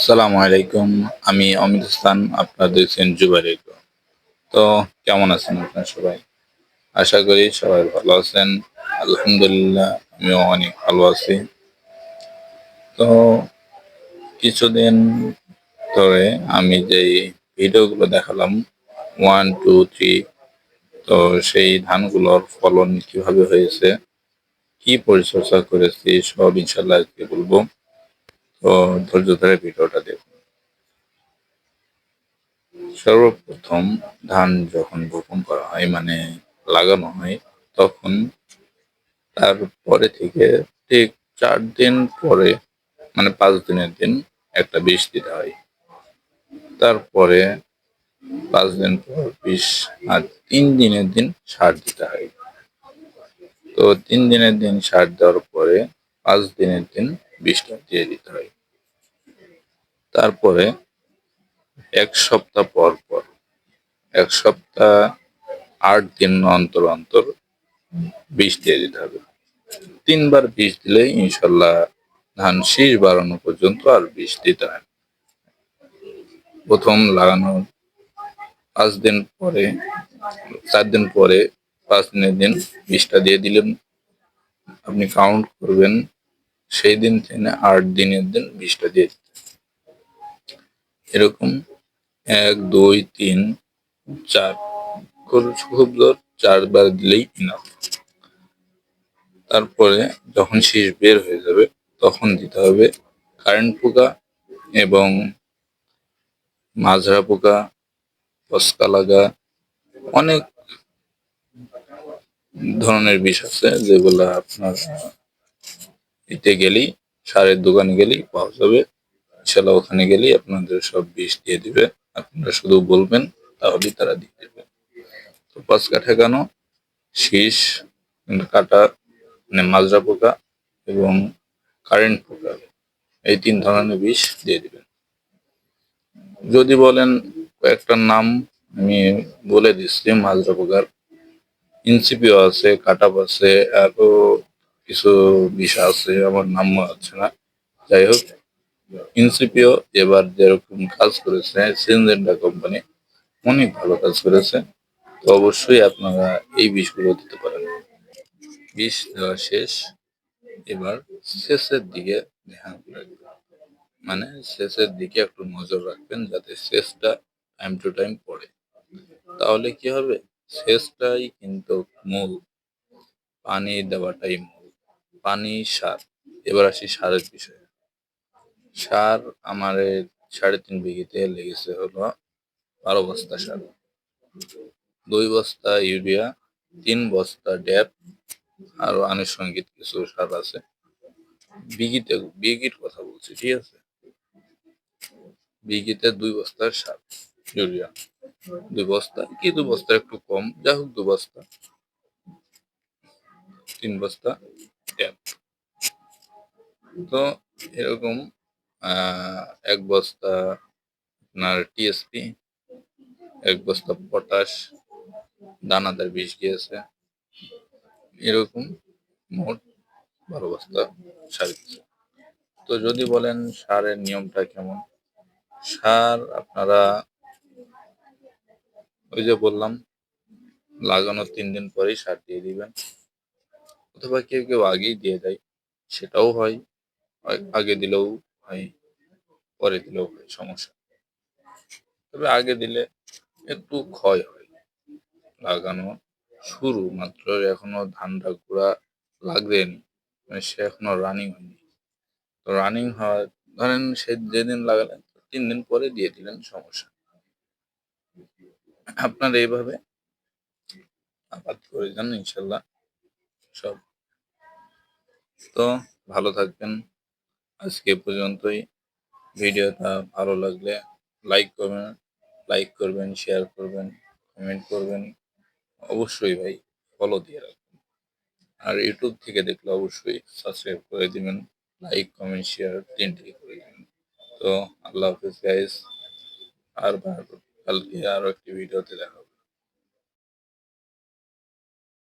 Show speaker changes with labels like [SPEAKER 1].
[SPEAKER 1] আসসালামু আলাইকুম। আমি অমিত হাসান। আপনারা দেখছেন যুবা রেডিও। তো কেমন আছেন আপনারা সবাই? আশা করি সবাই ভালো আছেন। আলহামদুলিল্লাহ আমিও অনেক ভালো আছি। তো কিছুদিন ধরে আমি যেই ভিডিওগুলো দেখালাম 1, 2, 3, তো সেই ধানগুলোর ফলন কিভাবে হয়েছে, কি পরিচর্যা করেছি সব ইনশাল্লাহ আজকে বলবো। তো ধৈর্য ধরে ভিডিওটা দেখুন। সর্বপ্রথম ধান যখন বপন করা হয় মানে লাগানো হয়, তখন তারপরে থেকে ঠিক 4 দিন পরে মানে 5 দিনের দিন একটা বিষ দিতে হয়। তারপরে 5 দিন পর বিষ, আর 3 দিনের দিন সার দিতে হয়। তো 3 দিনের দিন সার দেওয়ার পরে 5 দিনের দিন বিষটা দিয়ে দিতে হয়। তারপরে 1 সপ্তাহ পর পর 1 সপ্তাহ 8 দিন অন্তর অন্তর বিষ দিয়ে দিতে হবে। 3 বার বিষ দিলেই ইনশাল্লাহ ধান শীষ বাড়ানো পর্যন্ত আর বিষ দিতে হয়। প্রথম লাগানোর 5 দিন পরে 4 দিন পরে 5 দিনের দিন বিষটা দিয়ে দিলেন। আপনি কাউন্ট করবেন সেই দিন থেকে 8 দিনের দিন বিষটা দিয়ে দিতে। এরকম 1, 2, 3, 4 খুব জোর 4 বার দিলেই ইনাফ। তারপরে যখন শীষ বের হয়ে যাবে তখন দিতে হবে কারেন্ট পোকা এবং মাজরা পোকা, পস্কা লাগা, অনেক ধরনের বিষ আছে যেগুলা আপনার দিতে গেলেই, সারের দোকানে গেলেই পাওয়া যাবে। ইনশাল্লাহ ওখানে গেলেই আপনাদের সব বিষ দিয়ে দিবে। আপনারা শুধু বলবেন, তাহলেই তারা দিয়ে দেবে। তো পস্কা ঠেকানো, শীষ কাটা মানে মাজরা পোকা এবং কারেন্ট পোকা, এই 3 ধরনের বিষ দিয়ে দিবেন। যদি বলেন কয়েকটার নাম আমি বলে দিচ্ছি মাজরা পোকার। ইনসিপিও আছে, কাটাপ আছে, আরো কিছু বিষ আছে, আমার নাম মনে হচ্ছে না। যাই হোক, ইনসিপিও এবার যেরকম কাজ করেছে সিনজেন্টা কোম্পানি, অনেক ভালো কাজ করেছে। তো অবশ্যই আপনারা এই বিষগুলো দিতে পারেন। বিষ দেওয়া শেষ, এবার শেষের দিকে ধ্যান রাখবেন, মানে শেষের দিকে একটু নজর রাখবেন যাতে শেষটা টাইম টু টাইম পড়ে। তাহলে কি হবে, শেষটাই কিন্তু মূল, পানি দেওয়াটাই মূল। পানি, সার। এবার আসি সারের বিষয়ে। সার আমার 3.5 বিঘিতে লেগেছে হলো 12 বস্তা সার, 2 বস্তা ইউরিয়া, 3 বস্তা ড্যাপ, আরো আনুষঙ্গিক কিছু সার আছে। বিঘির কথা বলছি, ঠিক আছে। বিঘিতে 2 বস্তা সার ইউরিয়া, 2 বস্তা কি 2 বস্তা একটু কম, যাই হোক 2 বস্তা, 3 বস্তা ড্যাপ। তো এরকম 1 বস্তা আপনার টিএসপি, 1 বস্তা পটাশ, দানাদার বিষ গিয়েছে, এরকম মোট 12 বস্তা সার দিচ্ছে। তো যদি বলেন সারের নিয়মটা কেমন, সার আপনারা ওই যে বললাম লাগানোর 3 দিন পরেই সার দিয়ে দিবেন, অথবা কেউ কেউ আগেই দিয়ে দেয়, সেটাও হয়। আগে দিলেও হয়, পরে দিলেও হয়, সমস্যা। তবে আগে দিলে একটু ক্ষয় হয়। লাগানো শুরু মাত্র, এখনো ধানটা গোড়া লাগবেনি, মানে সে এখনো রানিং হয়নি। তো রানিং হয়, ধরেন সে যেদিন লাগালেন 3 দিন পরে দিয়ে দিলেন, সমস্যা। আপনার এইভাবে আবাদ করে যান, ইনশাল্লাহ সব। তো ভালো থাকবেন, আজকে এ পর্যন্তই। ভিডিওটা ভালো লাগলে লাইক করবেন, শেয়ার করবেন, কমেন্ট করবেন। অবশ্যই ভাই ফলো দিয়ে রাখবেন। আর ইউটিউব থেকে দেখলে অবশ্যই সাবস্ক্রাইব করে দিবেন, লাইক, কমেন্ট, শেয়ার তিনটেই করে দিবেন। তো আল্লাহ হাফিজ গাইস, আর কালকে আরো একটি ভিডিওতে দেখা হবে।